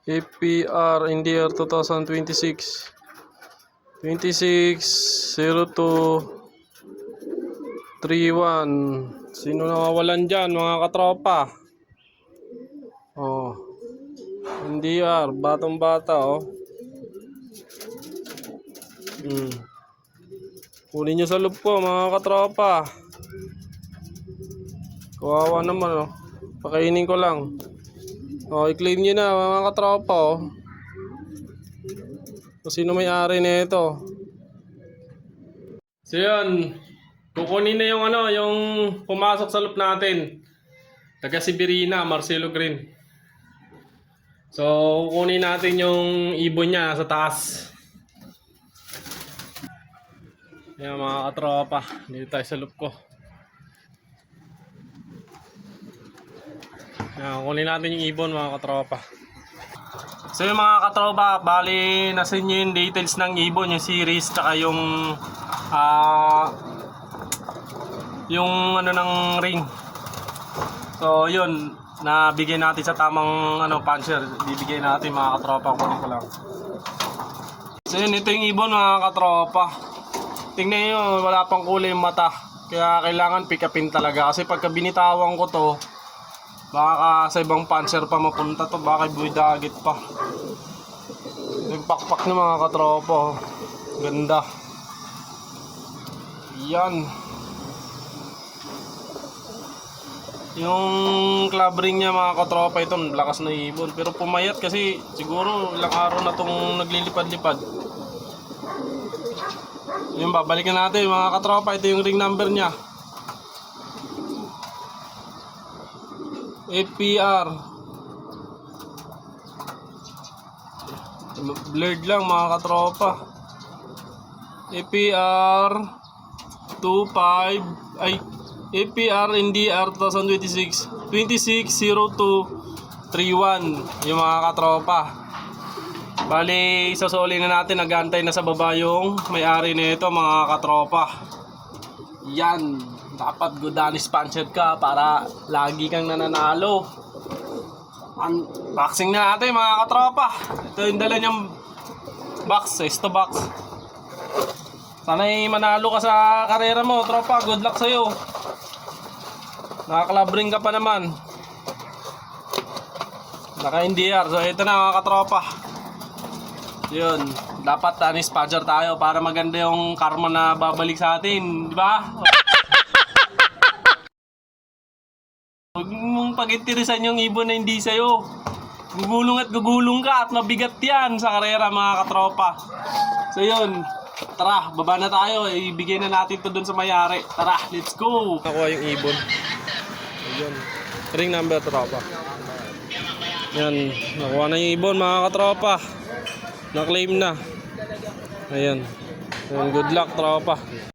APR NDR 2026 260231. Sino nawawalan dyan mga katropa? Oh, NDR, batang bata oh. Kunin nyo sa loob ko mga katropa. Kawawa naman oh. Pakainin ko lang. Oh, i-claim nyo na mga katropa oh. Kung sino may-ari nito. So yun, kukunin na yung yung pumasok sa loop natin. Taga Sibirina, Marcelo Green. So kukunin natin yung ibon niya sa taas. Yan mga katropa, dito tayo sa loop ko. Yan, kunin natin yung ibon mga katropa. So yung mga katropa, bali nasa inyo yung details ng ibon, yung series, tsaka yung ng ring. So yun, nabigay natin sa tamang puncher. Bibigay natin mga katropa, kunin ko lang. So yun, ito yung ibon mga katropa. Tingnan nyo, wala pang kulay yung mata. Kaya kailangan pick upin talaga. Kasi pagka binitawan ko to, baka sa ibang puncher pa mapunta to. Baka buwidagit pa. Yung pakpak ng mga katropa. Ganda. Yan. Yung club ring niya mga katropa, ito lakas na ibon. Pero pumayat kasi siguro ilang araw na itong naglilipad-lipad. Yung babalikan natin mga katropa, ito yung ring number niya. APR. Blurred lang mga katropa. APR 25 APR NDR 2026 260231 yung mga katropa. Bali, isasoli na natin, nagantay na sa baba yung may-ari nito mga katropa. Yan, dapat Godanis puncher ka para lagi kang nananalo. Unboxing na natin mga katropa. Ito yung dala niyang box, sesto box. Sana'y manalo ka sa karera mo tropa, good luck sa'yo. Nakakalabring ka pa naman. Naka-NDR, so ito na mga katropa. Yun, dapat sponsor tayo para maganda yung karma na babalik sa atin, di ba? Huwag mong pag-interesan yung ibon na hindi sa'yo. Gugulong at gugulong ka at mabigat yan sa karera mga katropa. So yun, tara, baba na tayo. Ibigay na natin to dun sa mayari. Tara, let's go! Nakuha yung ibon. Ayun, ring number tropa. Yan, nakuha na yung ibon mga katropa. Na-claim na. Ayan. Good luck tropa.